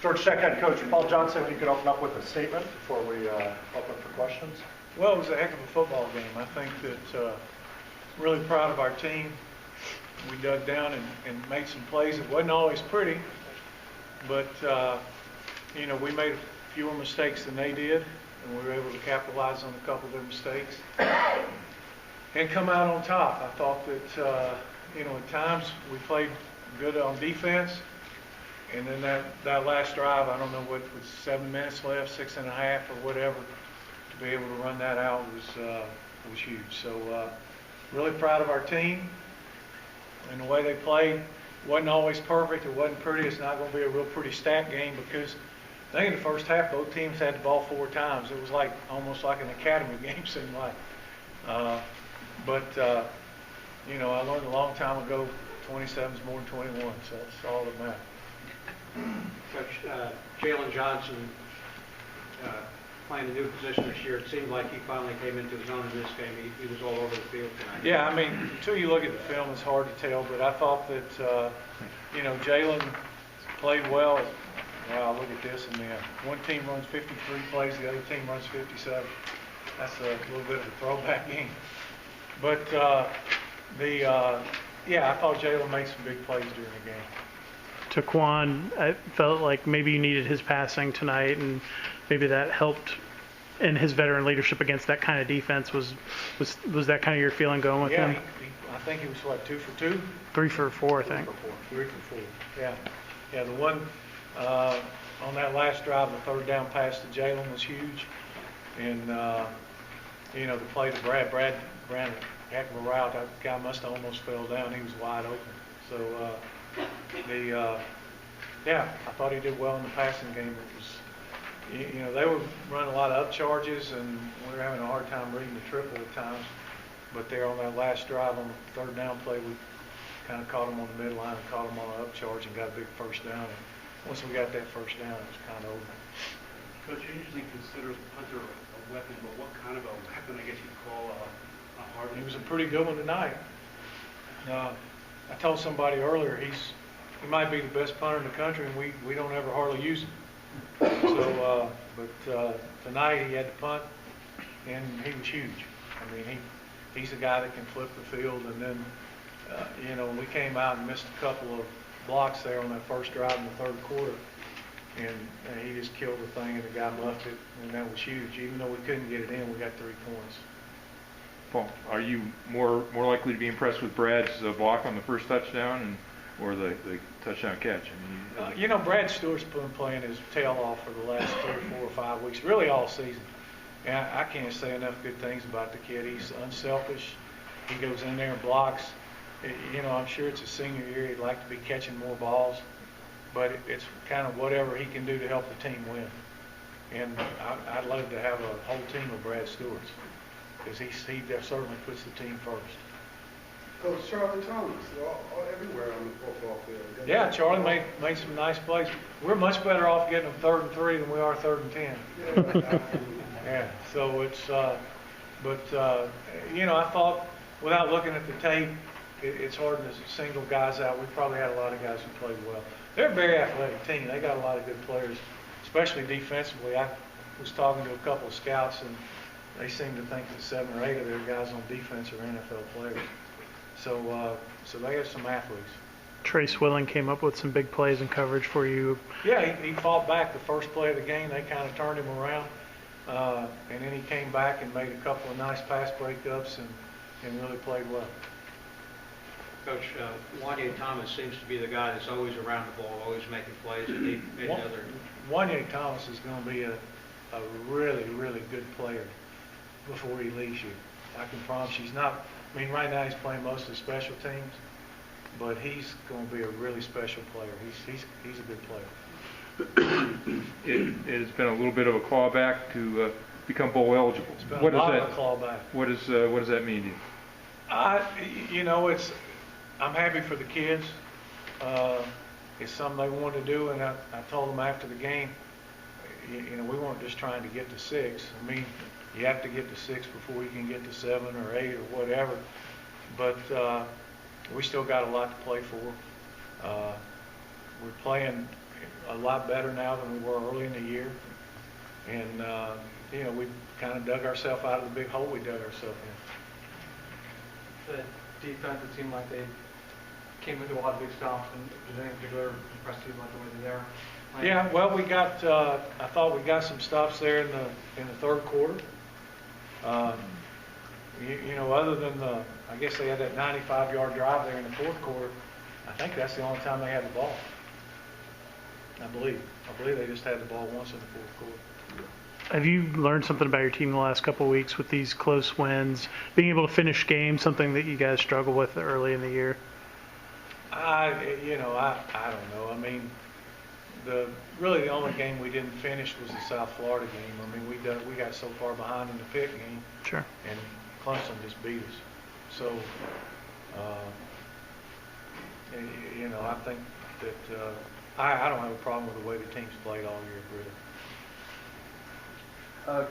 Georgia Tech head coach Paul Johnson, if you could open up with a statement before we open for questions. Well, it was a heck of a football game. I think that really proud of our team. We dug down and made some plays. It wasn't always pretty, but we made fewer mistakes than they did, and we were able to capitalize on a couple of their mistakes and come out on top. I thought that at times we played good on defense. And then that last drive, I don't know what was 7 minutes left, 6.5 or whatever, to be able to run that out was huge. So really proud of our team and the way they played. Wasn't always perfect. It wasn't pretty. It's not going to be a real pretty stat game because I think in the first half both teams had the ball 4 times. It was almost like an academy game seemed like. But I learned a long time ago 27 is more than 21, so that's all that matters. Coach, Jalen Johnson playing a new position this year, it seemed like he finally came into his own in this game. He was all over the field tonight. Yeah, I mean, until you look at the film, it's hard to tell, but I thought that, Jalen played well. Wow, look at this. And one team runs 53 plays, the other team runs 57. That's a little bit of a throwback game. But, I thought Jalen made some big plays during the game. Taquan, I felt like maybe you needed his passing tonight, and maybe that helped in his veteran leadership against that kind of defense. Was that kind of your feeling going with him? I think he was, 2 for 2? 3 for 4, I think. 3 for 4, yeah. Yeah, the one on that last drive, the third down pass to Jalen was huge. And, the play to Brad ran a heck of a route. That guy must have almost fell down. He was wide open. So, I thought he did well in the passing game. It was, they were running a lot of up charges, and we were having a hard time reading the triple at times. But there on that last drive on the third down play, we kind of caught them on the midline and caught them on an up charge and got a big first down. And once we got that first down, it was kind of over. Coach, you usually consider the punter a weapon, but what kind of a weapon, I guess you'd call a hard? He was a pretty good one tonight. I told somebody earlier he might be the best punter in the country, and we don't ever hardly use him. So, but tonight he had to punt, and he was huge. I mean, he's a guy that can flip the field, and then we came out and missed a couple of blocks there on that first drive in the third quarter, and he just killed the thing, and the guy muffed it, and that was huge. Even though we couldn't get it in, we got 3 points. Paul, are you more likely to be impressed with Brad's block on the first touchdown or the touchdown catch? I mean, Brad Stewart's been playing his tail off for the last 3 or 4 or 5 weeks, really all season. And I can't say enough good things about the kid. He's unselfish. He goes in there and blocks. I'm sure it's his senior year. He'd like to be catching more balls, but it's kind of whatever he can do to help the team win. And I'd love to have a whole team of Brad Stewart's, because he certainly puts the team first. Coach Charlie Thomas, all everywhere on the football field. Yeah, Charlie made some nice plays. We're much better off getting them 3rd and 3 than we are 3rd and 10. Yeah, yeah. So it's, I thought without looking at the tape, it's hard to single guys out. We probably had a lot of guys who played well. They're a very athletic team. They got a lot of good players, especially defensively. I was talking to a couple of scouts, and they seem to think that 7 or 8 of their guys on defense are NFL players. So they have some athletes. Trey Swilling came up with some big plays and coverage for you. Yeah, he fought back the first play of the game. They kind of turned him around, and then he came back and made a couple of nice pass breakups and really played well. Coach, Wanye Thomas seems to be the guy that's always around the ball, always making plays. Wanye Thomas is going to be a really, really good player before he leaves you. I can promise you. He's not. I mean, right now he's playing most of the special teams, but he's going to be a really special player. He's a good player. It has been a little bit of a clawback to become bowl eligible. It's been a lot of a clawback. What does that mean to you? I'm happy for the kids. It's something they wanted to do, and I told them after the game, we weren't just trying to get to 6. I mean, you have to get to 6 before you can get to 7 or 8 or whatever. But we still got a lot to play for. We're playing a lot better now than we were early in the year. And, you know, we kind of dug ourselves out of the big hole we dug ourselves in. The defense, it seemed like they came into a lot of big stops, and was there any particular impressive about the way they're playing? Yeah, well, we got, I thought we got some stops there in the third quarter. You know, other than I guess they had that 95-yard drive there in the fourth quarter. I think that's the only time they had the ball. I believe they just had the ball once in the fourth quarter. Have you learned something about your team the last couple of weeks with these close wins, being able to finish games, something that you guys struggled with early in the year? I don't know. I mean, really the only game we didn't finish was the South Florida game. I mean, we got so far behind in the Pitt game. Sure. And Clemson just beat us. So, you know, I think that I don't have a problem with the way the team's played all year, really.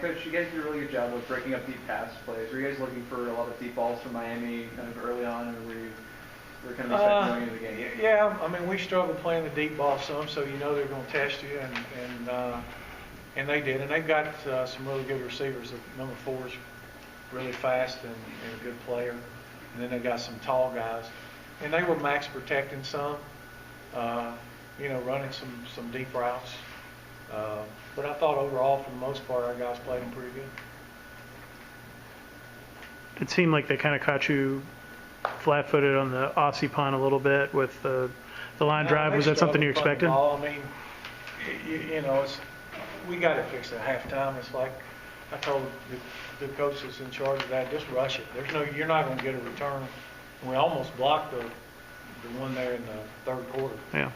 Coach, you guys did a really good job of breaking up deep pass plays. Were you guys looking for a lot of deep balls from Miami kind of early on, or were you kind of expecting going into the game? Yeah, I mean, we struggled playing the deep ball some, so you know they're going to test you, and they did. And they've got some really good receivers. Number 4's really fast and a good player. And then they got some tall guys. And they were max protecting some, you know, running some deep routes. But I thought overall, for the most part, our guys played them pretty good. It seemed like they kind of caught you flat-footed on the Aussie punt a little bit with the line drive. Was that something you expected? I mean, you know, we got to fix it at halftime. It's like I told the coach that's in charge of that, just rush it. You're not going to get a return. We almost blocked the one there in the third quarter. Yeah.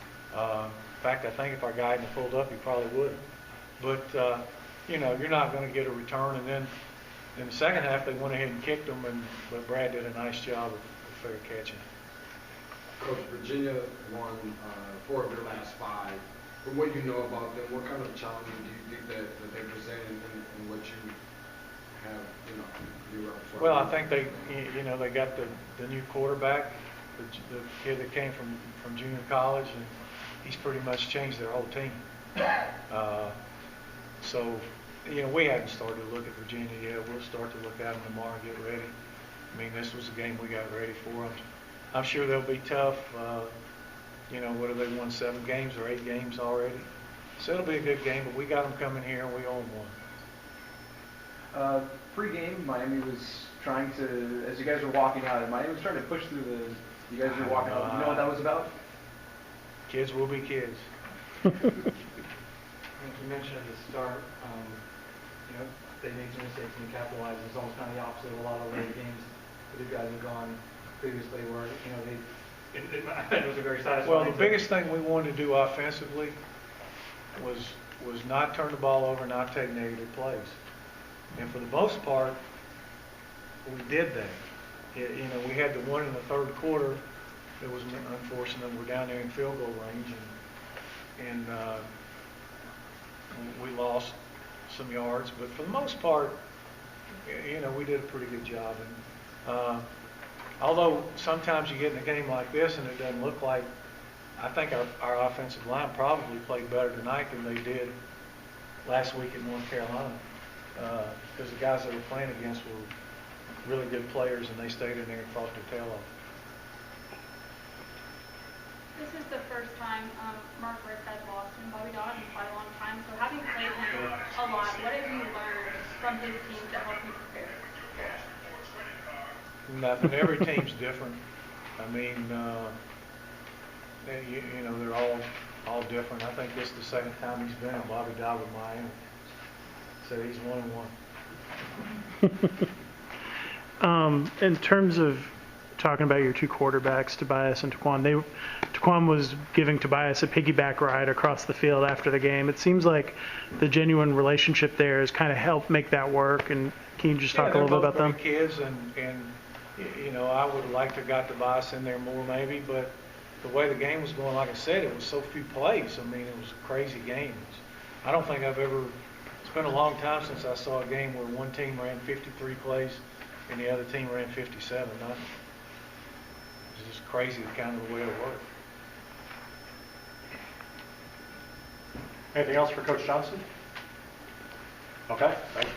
In fact, I think if our guy hadn't pulled up, he probably would. But, you know, you're not going to get a return. And then in the second half, they went ahead and kicked them, but Brad did a nice job of fair catching. Coach, Virginia won 4 of their last 5. From what you know about them, what kind of challenges do you think that they present in what you have, you know, your repertoire? Well, I think they got the new quarterback, the kid that came from junior college, and he's pretty much changed their whole team. So, you know, we haven't started to look at Virginia yet. We'll start to look at them tomorrow and get ready. I mean, this was a game we got ready for. I'm sure they'll be tough. You know, what have they won, 7 games or 8 games already? So it'll be a good game, but we got them coming here and we own one. Pre-game, Miami was trying to, as you guys were walking out, Miami was trying to push through you guys were walking out. You know what that was about? Kids will be kids. You mentioned at the start, you know, they made some mistakes and capitalized. It's almost kind of the opposite of a lot of later games that you guys have gone previously where, you know, it was a very satisfying. Well, the biggest thing we wanted to do offensively was not turn the ball over, not take negative plays. And for the most part, we did that. You know, we had the one in the third quarter that was unfortunate. We're down there in field goal range, and we lost some yards. But for the most part, you know, we did a pretty good job. And although sometimes you get in a game like this and it doesn't look like, I think our offensive line probably played better tonight than they did last week in North Carolina, because the guys that were playing against were really good players, and they stayed in there and fought their tail off. This is the first time Mark Rick has lost in Bobby Dodd in quite a long time. So having played him a lot, what have you learned from his team to help you prepare? Nothing. Every team's different. I mean, you know, they're all different. I think this is the second time he's been in Bobby Dodd with Miami. So he's 1-1. In terms of talking about your 2 quarterbacks, Tobias and Taquan, Taquan was giving Tobias a piggyback ride across the field after the game. It seems like the genuine relationship there has kind of helped make that work. And can you just talk a little bit about them? Kids, and you know, I would have liked to have got Tobias in there more maybe, but the way the game was going, like I said, it was so few plays. I mean, it was a crazy game. I don't think it's been a long time since I saw a game where one team ran 53 plays and the other team ran 57. It's just crazy, kind of the way it worked. Anything else for Coach Johnson? Okay, thank you.